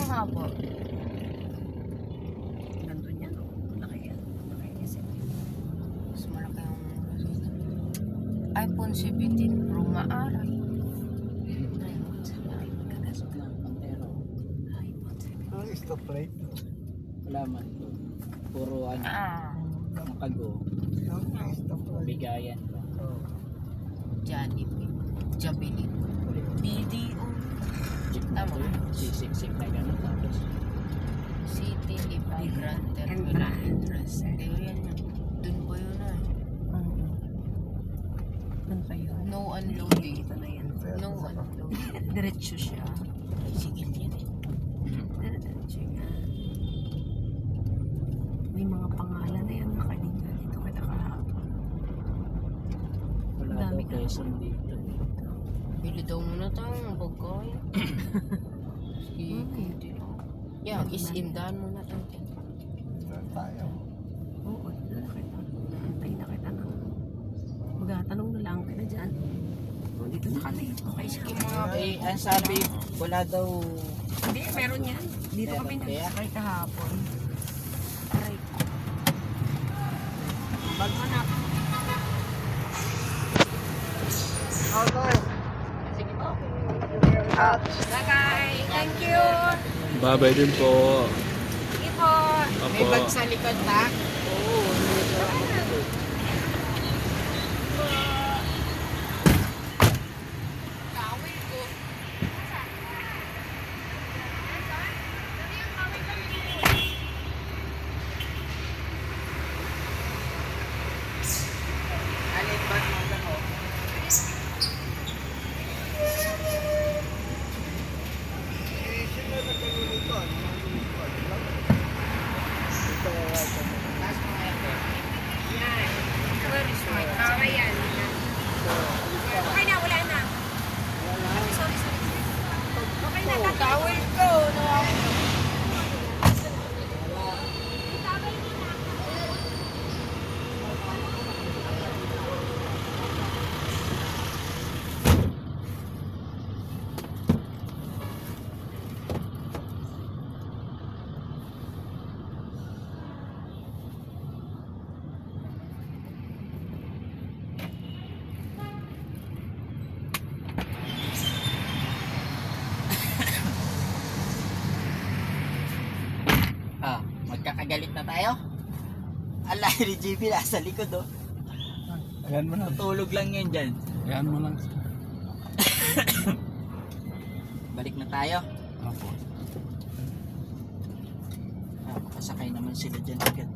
Ngayong hapon. Nandun yan, oh. Malaki yan. Malaki kasi. Mas malaki yung iPhone 17 Pro maaray. iPhone 17. Kagasot lang. Pero iPhone 17. Ang stoplight. wala man. Puro ano, nakago. Ang stoplight. Bigayan pa. Janip. Jabilin. BDO. Jeep na Tama. to yun. Sisiksik na gano'n. Tapos City Lipa Grand Terminal Entrance. Hindi yan yan. Dun ba yun ah? Ano kayo? No unloading. Ito na yan. No unloading. Diretso siya. Sigil yan eh. Diretso yan. May mga pangalan na yan nakalinga dito kada kahapon. wala Dami daw ka. Quezon dito. Bili daw muna tayo ng bagay. Sige. Yeah, isindahan muna tayo. Tayo. Oo, doon na kita. Antay na kita ng... Magtatanong na lang kita dyan. O, dito na kami. Okay, sige mga... Eh, ang sabi, wala daw. Hindi, meron yan. Dito Meron kami kaya? nag-try kahapon. Aray. Bago na. Okay. Sige po. Bye, thank you. Babay din po. Sige po. May Apo. bag sa likod na. Alin ba mga mo? Last mga yan. Yan. Where is my car? Yan. Okay na, wala na. Sorry. Okay na, Tawel ko. Ah, magkakagalit na tayo? Ala, ni JB nasa likod oh. Ayan mo na. Tulog lang yun dyan. Ayan mo lang. Balik na tayo. Apo. Ah, makasakay naman sila dyan agad.